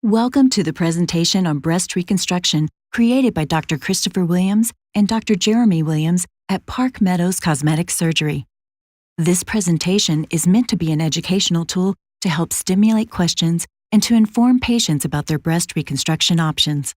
Welcome to the presentation on breast reconstruction created by Dr. Christopher Williams and Dr. Jeremy Williams at Park Meadows Cosmetic Surgery. This presentation is meant to be an educational tool to help stimulate questions and to inform patients about their breast reconstruction options.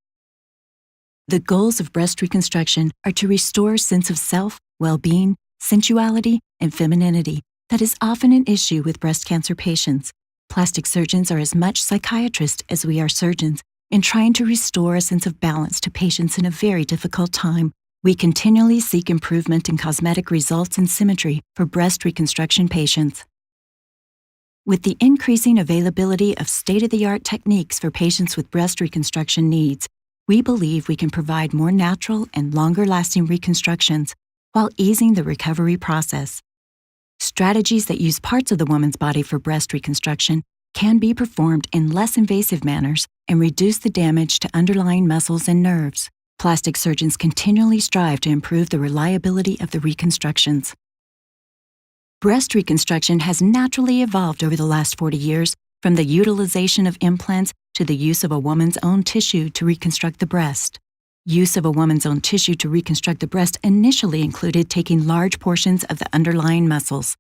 The goals of breast reconstruction are to restore a sense of self, well-being, sensuality, and femininity that is often an issue with breast cancer patients. Plastic surgeons are as much psychiatrists as we are surgeons in trying to restore a sense of balance to patients in a very difficult time. We continually seek improvement in cosmetic results and symmetry for breast reconstruction patients. With the increasing availability of state-of-the-art techniques for patients with breast reconstruction needs, we believe we can provide more natural and longer-lasting reconstructions while easing the recovery process. Strategies that use parts of the woman's body for breast reconstruction can be performed in less invasive manners and reduce the damage to underlying muscles and nerves. Plastic surgeons continually strive to improve the reliability of the reconstructions. Breast reconstruction has naturally evolved over the last 40 years, from the utilization of implants to the use of a woman's own tissue to reconstruct the breast. Use of a woman's own tissue to reconstruct the breast initially included taking large portions of the underlying muscles.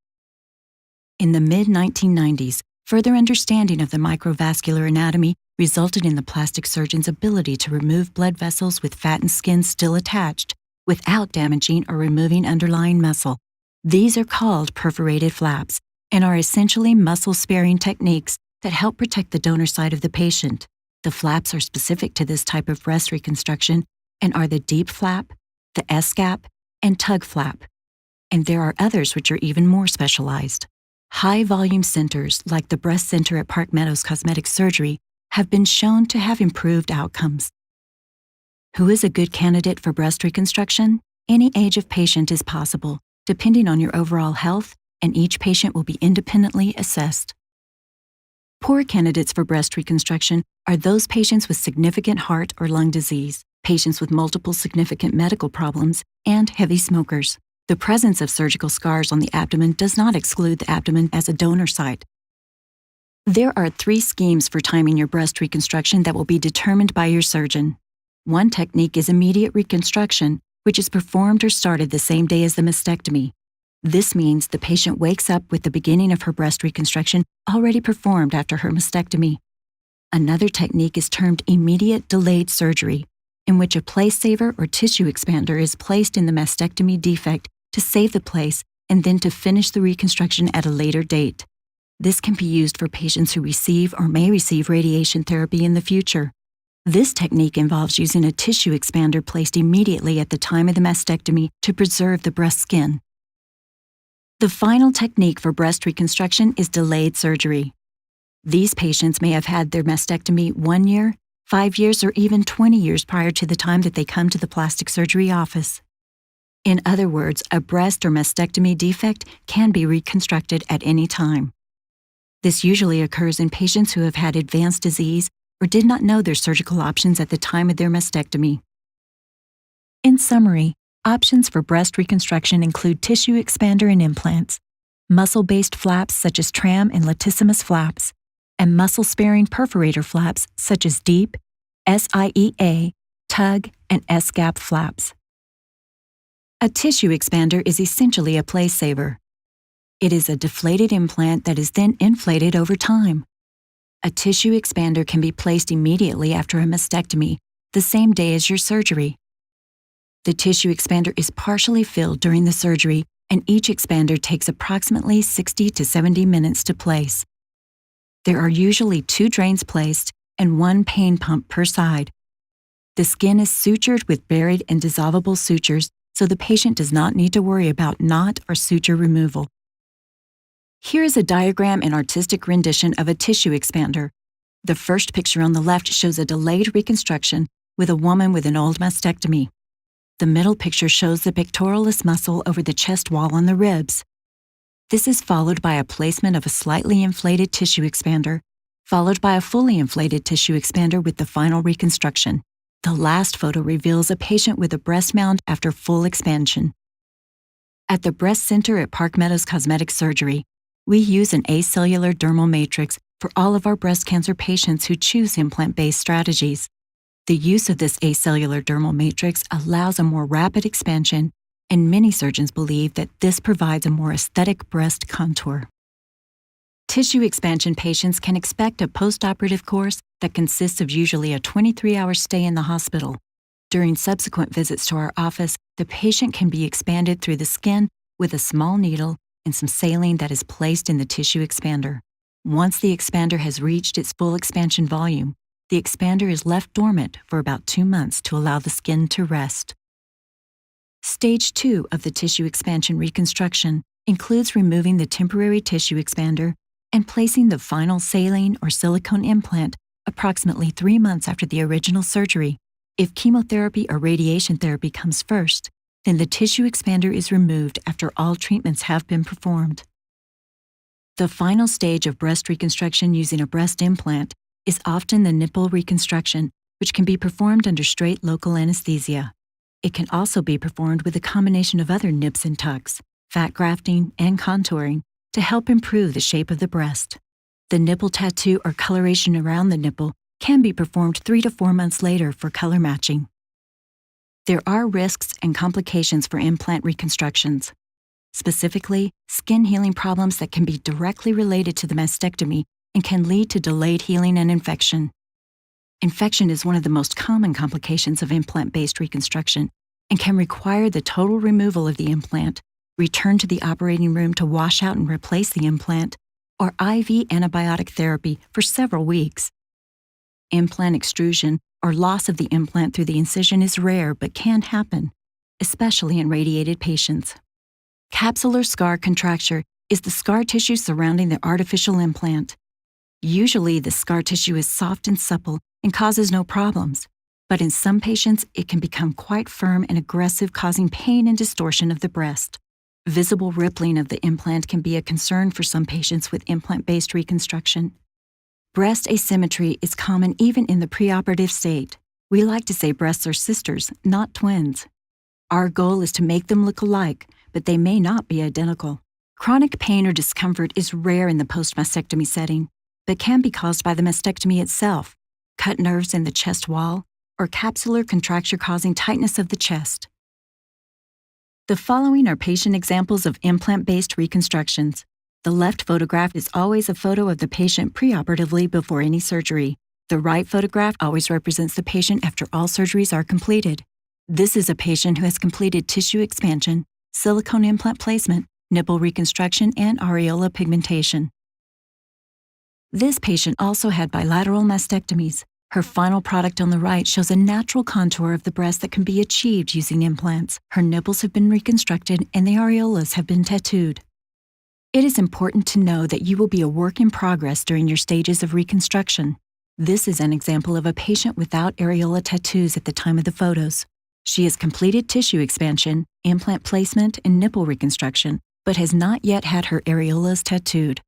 In the mid-1990s, further understanding of the microvascular anatomy resulted in the plastic surgeon's ability to remove blood vessels with fat and skin still attached, without damaging or removing underlying muscle. These are called perforated flaps and are essentially muscle-sparing techniques that help protect the donor side of the patient. The flaps are specific to this type of breast reconstruction and are the Diep flap, the S-gap, and tug flap. And there are others which are even more specialized. High-volume centers, like the breast center at Park Meadows Cosmetic Surgery, have been shown to have improved outcomes. Who is a good candidate for breast reconstruction? Any age of patient is possible, depending on your overall health, and each patient will be independently assessed. Poor candidates for breast reconstruction are those patients with significant heart or lung disease, patients with multiple significant medical problems, and heavy smokers. The presence of surgical scars on the abdomen does not exclude the abdomen as a donor site. There are 3 schemes for timing your breast reconstruction that will be determined by your surgeon. One technique is immediate reconstruction, which is performed or started the same day as the mastectomy. This means the patient wakes up with the beginning of her breast reconstruction already performed after her mastectomy. Another technique is termed immediate delayed surgery, in which a place saver or tissue expander is placed in the mastectomy defect to save the place and then to finish the reconstruction at a later date. This can be used for patients who receive or may receive radiation therapy in the future. This technique involves using a tissue expander placed immediately at the time of the mastectomy to preserve the breast skin. The final technique for breast reconstruction is delayed surgery. These patients may have had their mastectomy 1 year, 5 years, or even 20 years prior to the time that they come to the plastic surgery office. In other words, a breast or mastectomy defect can be reconstructed at any time. This usually occurs in patients who have had advanced disease or did not know their surgical options at the time of their mastectomy. In summary, options for breast reconstruction include tissue expander and implants, muscle-based flaps such as tram and latissimus flaps, and muscle-sparing perforator flaps such as Diep, SIEA, tug, and S-gap flaps. A tissue expander is essentially a place saver. It is a deflated implant that is then inflated over time. A tissue expander can be placed immediately after a mastectomy, the same day as your surgery. The tissue expander is partially filled during the surgery, and each expander takes approximately 60 to 70 minutes to place. There are usually 2 drains placed and 1 pain pump per side. The skin is sutured with buried and dissolvable sutures, so the patient does not need to worry about knot or suture removal. Here is a diagram and artistic rendition of a tissue expander. The first picture on the left shows a delayed reconstruction with a woman with an old mastectomy. The middle picture shows the pectoralis muscle over the chest wall on the ribs. This is followed by a placement of a slightly inflated tissue expander, followed by a fully inflated tissue expander with the final reconstruction. The last photo reveals a patient with a breast mound after full expansion. At the breast center at Park Meadows Cosmetic Surgery, we use an acellular dermal matrix for all of our breast cancer patients who choose implant-based strategies. The use of this acellular dermal matrix allows a more rapid expansion, and many surgeons believe that this provides a more aesthetic breast contour. Tissue expansion patients can expect a post-operative course that consists of usually a 23-hour stay in the hospital. During subsequent visits to our office, the patient can be expanded through the skin with a small needle and some saline that is placed in the tissue expander. Once the expander has reached its full expansion volume, the expander is left dormant for about 2 months to allow the skin to rest. Stage 2 of the tissue expansion reconstruction includes removing the temporary tissue expander and placing the final saline or silicone implant approximately 3 months after the original surgery. If chemotherapy or radiation therapy comes first, then the tissue expander is removed after all treatments have been performed. The final stage of breast reconstruction using a breast implant is often the nipple reconstruction, which can be performed under straight local anesthesia. It can also be performed with a combination of other nips and tucks, fat grafting, and contouring to help improve the shape of the breast. The nipple tattoo or coloration around the nipple can be performed 3 to 4 months later for color matching. There are risks and complications for implant reconstructions, specifically skin healing problems that can be directly related to the mastectomy and can lead to delayed healing and infection. Infection is one of the most common complications of implant-based reconstruction and can require the total removal of the implant, return to the operating room to wash out and replace the implant, or IV antibiotic therapy for several weeks. Implant extrusion, or loss of the implant through the incision, is rare but can happen, especially in radiated patients. Capsular scar contracture is the scar tissue surrounding the artificial implant. Usually, the scar tissue is soft and supple and causes no problems, but in some patients, it can become quite firm and aggressive, causing pain and distortion of the breast. Visible rippling of the implant can be a concern for some patients with implant-based reconstruction. Breast asymmetry is common even in the preoperative state. We like to say breasts are sisters, not twins. Our goal is to make them look alike, but they may not be identical. Chronic pain or discomfort is rare in the post-mastectomy setting, but can be caused by the mastectomy itself, cut nerves in the chest wall, or capsular contracture causing tightness of the chest. The following are patient examples of implant-based reconstructions. The left photograph is always a photo of the patient preoperatively before any surgery. The right photograph always represents the patient after all surgeries are completed. This is a patient who has completed tissue expansion, silicone implant placement, nipple reconstruction, and areola pigmentation. This patient also had bilateral mastectomies. Her final product on the right shows a natural contour of the breast that can be achieved using implants. Her nipples have been reconstructed and the areolas have been tattooed. It is important to know that you will be a work in progress during your stages of reconstruction. This is an example of a patient without areola tattoos at the time of the photos. She has completed tissue expansion, implant placement, and nipple reconstruction, but has not yet had her areolas tattooed.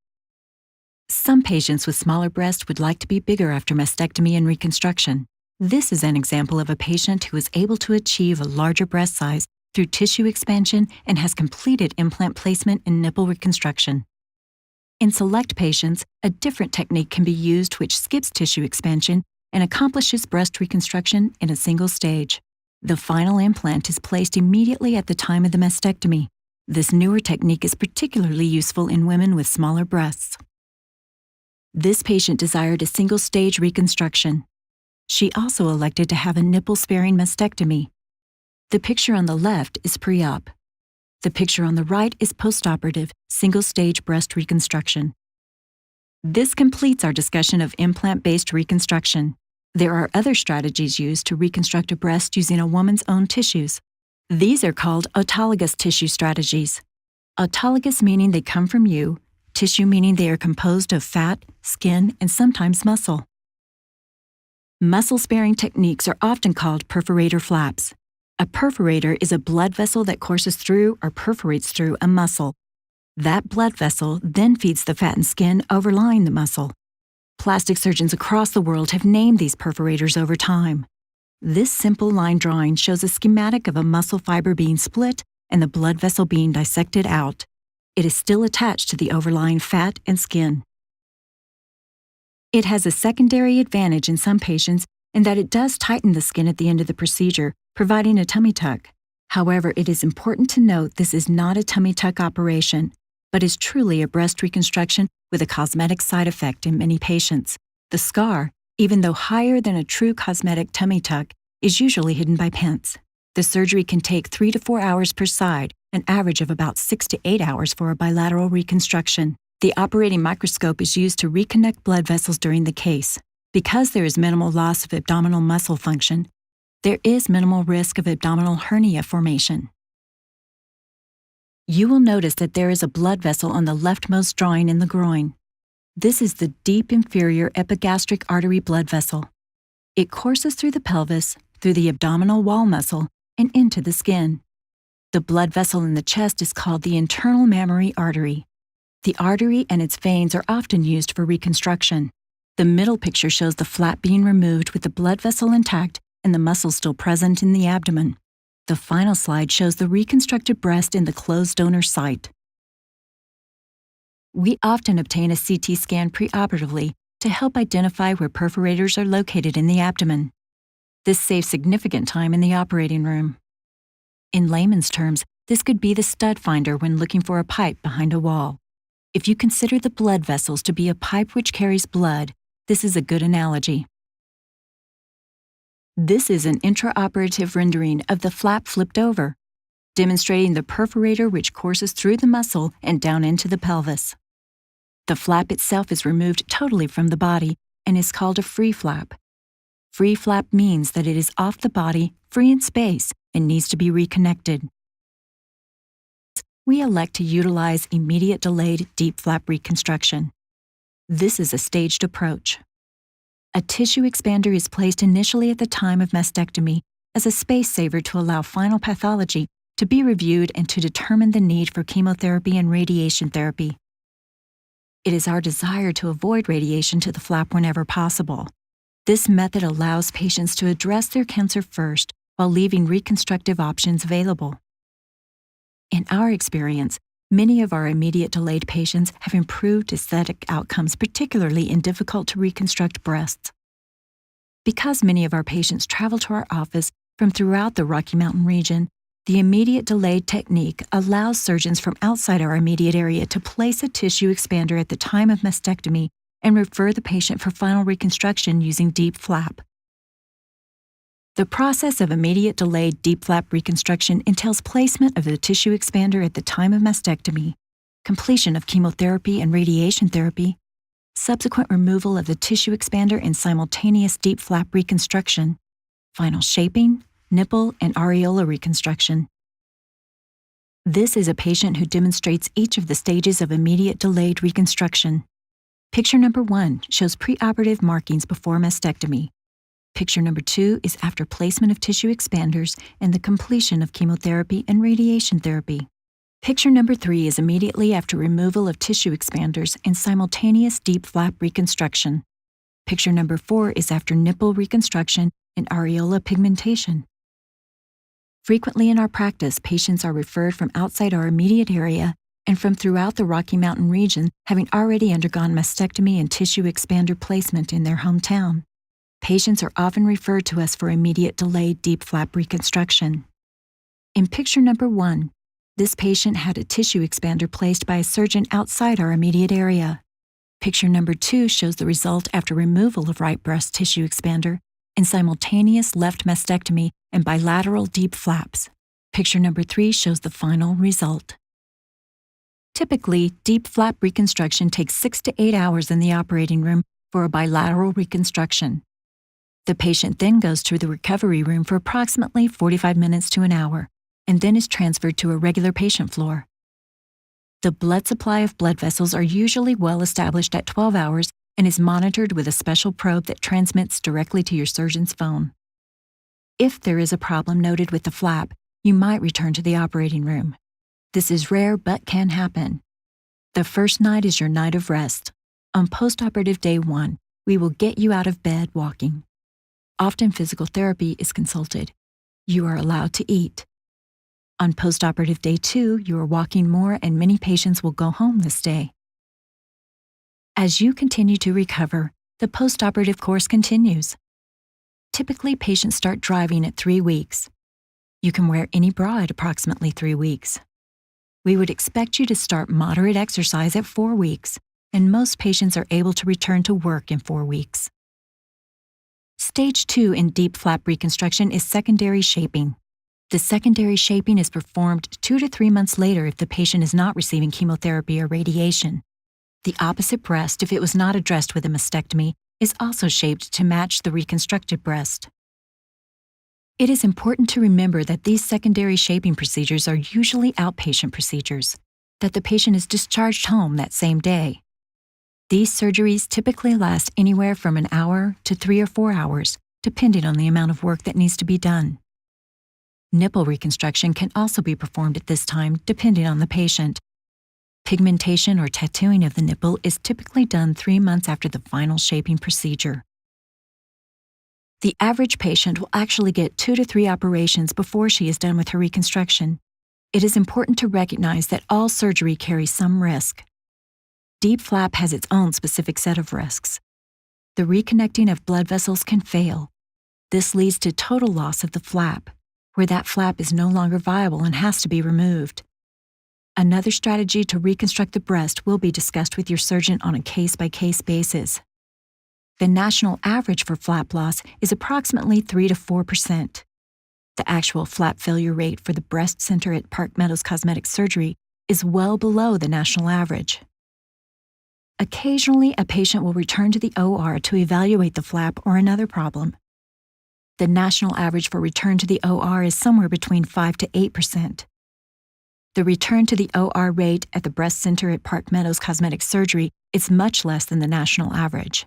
Some patients with smaller breasts would like to be bigger after mastectomy and reconstruction. This is an example of a patient who is able to achieve a larger breast size through tissue expansion and has completed implant placement and nipple reconstruction. In select patients, a different technique can be used which skips tissue expansion and accomplishes breast reconstruction in a single stage. The final implant is placed immediately at the time of the mastectomy. This newer technique is particularly useful in women with smaller breasts. This patient desired a single-stage reconstruction. She also elected to have a nipple-sparing mastectomy. The picture on the left is pre-op. The picture on the right is post-operative, single-stage breast reconstruction. This completes our discussion of implant-based reconstruction. There are other strategies used to reconstruct a breast using a woman's own tissues. These are called autologous tissue strategies. Autologous meaning they come from you, tissue meaning they are composed of fat, skin, and sometimes muscle. Muscle-sparing techniques are often called perforator flaps. A perforator is a blood vessel that courses through or perforates through a muscle. That blood vessel then feeds the fat and skin overlying the muscle. Plastic surgeons across the world have named these perforators over time. This simple line drawing shows a schematic of a muscle fiber being split and the blood vessel being dissected out. It is still attached to the overlying fat and skin. It has a secondary advantage in some patients in that it does tighten the skin at the end of the procedure, providing a tummy tuck. However, it is important to note this is not a tummy tuck operation, but is truly a breast reconstruction with a cosmetic side effect in many patients. The scar, even though higher than a true cosmetic tummy tuck, is usually hidden by pins. The surgery can take 3 to 4 hours per side, an average of about 6 to 8 hours for a bilateral reconstruction. The operating microscope is used to reconnect blood vessels during the case. Because there is minimal loss of abdominal muscle function, there is minimal risk of abdominal hernia formation. You will notice that there is a blood vessel on the leftmost drawing in the groin. This is the deep inferior epigastric artery blood vessel. It courses through the pelvis, through the abdominal wall muscle, and into the skin. The blood vessel in the chest is called the internal mammary artery. The artery and its veins are often used for reconstruction. The middle picture shows the flap being removed with the blood vessel intact and the muscle still present in the abdomen. The final slide shows the reconstructed breast in the closed donor site. We often obtain a CT scan preoperatively to help identify where perforators are located in the abdomen. This saves significant time in the operating room. In layman's terms, this could be the stud finder when looking for a pipe behind a wall. If you consider the blood vessels to be a pipe which carries blood, this is a good analogy. This is an intraoperative rendering of the flap flipped over, demonstrating the perforator which courses through the muscle and down into the pelvis. The flap itself is removed totally from the body and is called a free flap. Free flap means that it is off the body, free in space, and needs to be reconnected. We elect to utilize immediate delayed deep flap reconstruction. This is a staged approach. A tissue expander is placed initially at the time of mastectomy as a space saver to allow final pathology to be reviewed and to determine the need for chemotherapy and radiation therapy. It is our desire to avoid radiation to the flap whenever possible. This method allows patients to address their cancer first while leaving reconstructive options available. In our experience, many of our immediate delayed patients have improved aesthetic outcomes, particularly in difficult to reconstruct breasts. Because many of our patients travel to our office from throughout the Rocky Mountain region, the immediate delayed technique allows surgeons from outside our immediate area to place a tissue expander at the time of mastectomy and refer the patient for final reconstruction using deep flap. The process of immediate delayed deep flap reconstruction entails placement of the tissue expander at the time of mastectomy, completion of chemotherapy and radiation therapy, subsequent removal of the tissue expander and simultaneous deep flap reconstruction, final shaping, nipple, and areola reconstruction. This is a patient who demonstrates each of the stages of immediate delayed reconstruction. Picture number 1 shows preoperative markings before mastectomy. Picture number 2 is after placement of tissue expanders and the completion of chemotherapy and radiation therapy. Picture number 3 is immediately after removal of tissue expanders and simultaneous deep flap reconstruction. Picture number 4 is after nipple reconstruction and areola pigmentation. Frequently in our practice, patients are referred from outside our immediate area and from throughout the Rocky Mountain region, having already undergone mastectomy and tissue expander placement in their hometown. Patients are often referred to us for immediate delayed deep flap reconstruction. In picture number 1, this patient had a tissue expander placed by a surgeon outside our immediate area. Picture number 2 shows the result after removal of right breast tissue expander and simultaneous left mastectomy and bilateral deep flaps. Picture number 3 shows the final result. Typically, deep flap reconstruction takes 6 to 8 hours in the operating room for a bilateral reconstruction. The patient then goes to the recovery room for approximately 45 minutes to an hour, and then is transferred to a regular patient floor. The blood supply of blood vessels are usually well established at 12 hours and is monitored with a special probe that transmits directly to your surgeon's phone. If there is a problem noted with the flap, you might return to the operating room. This is rare but can happen. The first night is your night of rest. On post-operative day 1, we will get you out of bed walking. Often physical therapy is consulted. You are allowed to eat. On post-operative day 2, you are walking more and many patients will go home this day. As you continue to recover, The post-operative course continues. Typically, patients start driving at 3 weeks. You can wear any bra at approximately 3 weeks. We would expect you to start moderate exercise at 4 weeks, and most patients are able to return to work in 4 weeks. Stage 2 in deep flap reconstruction is secondary shaping. The secondary shaping is performed 2 to 3 months later if the patient is not receiving chemotherapy or radiation. The opposite breast, if it was not addressed with a mastectomy, is also shaped to match the reconstructed breast. It is important to remember that these secondary shaping procedures are usually outpatient procedures, that the patient is discharged home that same day. These surgeries typically last anywhere from an hour to 3 or 4 hours, depending on the amount of work that needs to be done. Nipple reconstruction can also be performed at this time, depending on the patient. Pigmentation or tattooing of the nipple is typically done 3 months after the final shaping procedure. The average patient will actually get 2 to 3 operations before she is done with her reconstruction. It is important to recognize that all surgery carries some risk. Deep flap has its own specific set of risks. The reconnecting of blood vessels can fail. This leads to total loss of the flap, where that flap is no longer viable and has to be removed. Another strategy to reconstruct the breast will be discussed with your surgeon on a case-by-case basis. The national average for flap loss is approximately 3 to 4%. The actual flap failure rate for the breast center at Meadows Cosmetic surgery is well below the national average. Occasionally, a patient will return to the OR to evaluate the flap or another problem. The national average for return to the OR is somewhere between 5 to 8%. The return to the OR rate at the breast center at Meadows Cosmetic surgery is much less than the national average.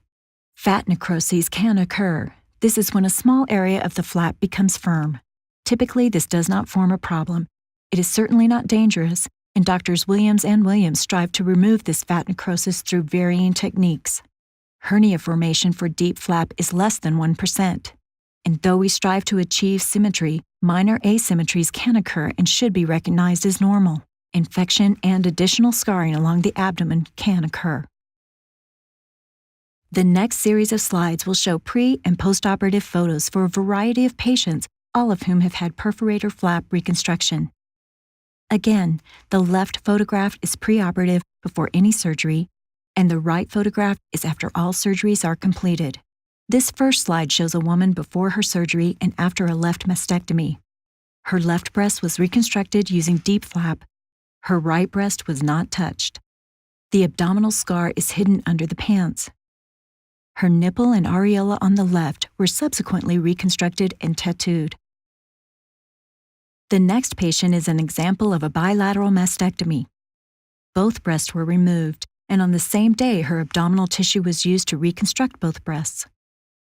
Fat necroses can occur. This is when a small area of the flap becomes firm. Typically, this does not form a problem. It is certainly not dangerous, and Doctors Williams and Williams strive to remove this fat necrosis through varying techniques. Hernia formation for deep flap is less than 1%. And though we strive to achieve symmetry, minor asymmetries can occur and should be recognized as normal. Infection and additional scarring along the abdomen can occur. The next series of slides will show pre- and post-operative photos for a variety of patients, all of whom have had perforator flap reconstruction. Again, the left photograph is preoperative before any surgery, and the right photograph is after all surgeries are completed. This first slide shows a woman before her surgery and after a left mastectomy. Her left breast was reconstructed using deep flap. Her right breast was not touched. The abdominal scar is hidden under the pants. Her nipple and areola on the left were subsequently reconstructed and tattooed. The next patient is an example of a bilateral mastectomy. Both breasts were removed, and on the same day her abdominal tissue was used to reconstruct both breasts.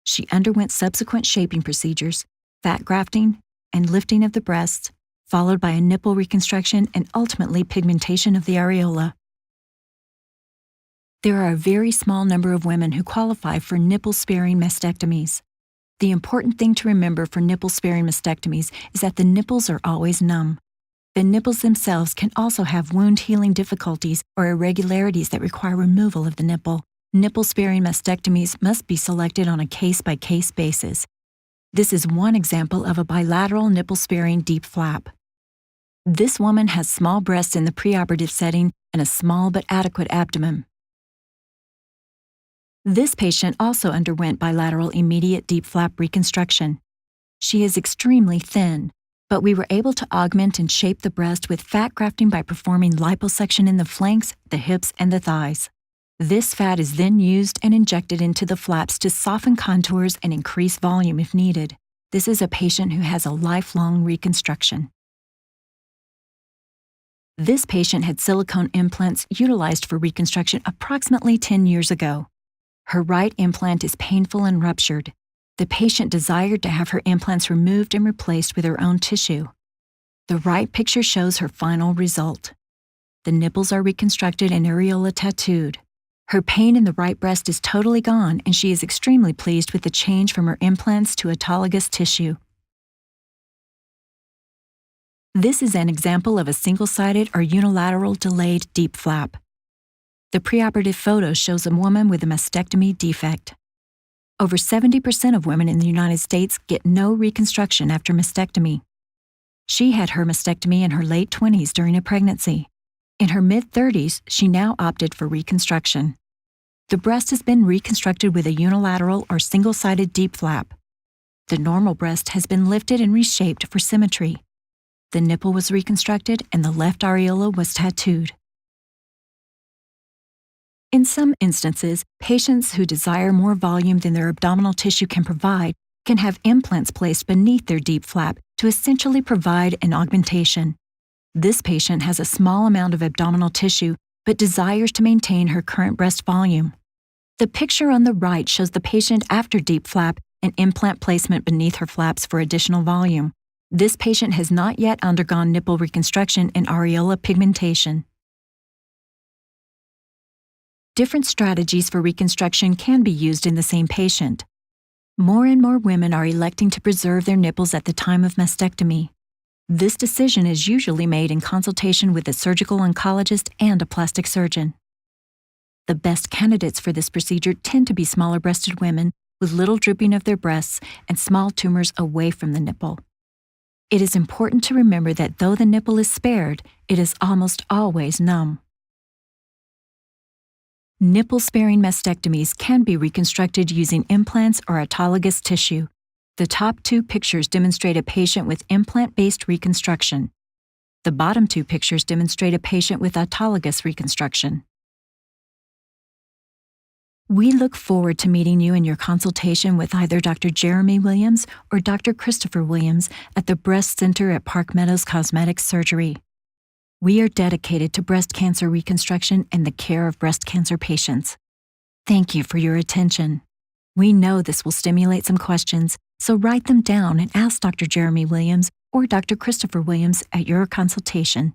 She underwent subsequent shaping procedures, fat grafting, and lifting of the breasts, followed by a nipple reconstruction and ultimately pigmentation of the areola. There are a very small number of women who qualify for nipple-sparing mastectomies. The important thing to remember for nipple-sparing mastectomies is that the nipples are always numb. The nipples themselves can also have wound healing difficulties or irregularities that require removal of the nipple. Nipple-sparing mastectomies must be selected on a case-by-case basis. This is one example of a bilateral nipple-sparing deep flap. This woman has small breasts in the preoperative setting and a small but adequate abdomen. This patient also underwent bilateral immediate deep flap reconstruction. She is extremely thin, but we were able to augment and shape the breast with fat grafting by performing liposuction in the flanks, the hips, and the thighs. This fat is then used and injected into the flaps to soften contours and increase volume if needed. This is a patient who has a lifelong reconstruction. This patient had silicone implants utilized for reconstruction approximately 10 years ago. Her right implant is painful and ruptured. The patient desired to have her implants removed and replaced with her own tissue. The right picture shows her final result. The nipples are reconstructed and areola tattooed. Her pain in the right breast is totally gone, and she is extremely pleased with the change from her implants to autologous tissue. This is an example of a single-sided or unilateral delayed deep flap. The preoperative photo shows a woman with a mastectomy defect. Over 70% of women in the United States get no reconstruction after mastectomy. She had her mastectomy in her late 20s during a pregnancy. In her mid-30s, she now opted for reconstruction. The breast has been reconstructed with a unilateral or single-sided Diep flap. The normal breast has been lifted and reshaped for symmetry. The nipple was reconstructed and the left areola was tattooed. In some instances, patients who desire more volume than their abdominal tissue can provide can have implants placed beneath their Diep flap to essentially provide an augmentation. This patient has a small amount of abdominal tissue but desires to maintain her current breast volume. The picture on the right shows the patient after Diep flap and implant placement beneath her flaps for additional volume. This patient has not yet undergone nipple reconstruction and areola pigmentation. Different strategies for reconstruction can be used in the same patient. More and more women are electing to preserve their nipples at the time of mastectomy. This decision is usually made in consultation with a surgical oncologist and a plastic surgeon. The best candidates for this procedure tend to be smaller-breasted women with little drooping of their breasts and small tumors away from the nipple. It is important to remember that though the nipple is spared, it is almost always numb. Nipple-sparing mastectomies can be reconstructed using implants or autologous tissue. The top two pictures demonstrate a patient with implant-based reconstruction. The bottom two pictures demonstrate a patient with autologous reconstruction. We look forward to meeting you in your consultation with either Dr. Jeremy Williams or Dr. Christopher Williams at the Breast Center at Park Meadows Cosmetic Surgery. We are dedicated to breast cancer reconstruction and the care of breast cancer patients. Thank you for your attention. We know this will stimulate some questions, so write them down and ask Dr. Jeremy Williams or Dr. Christopher Williams at your consultation.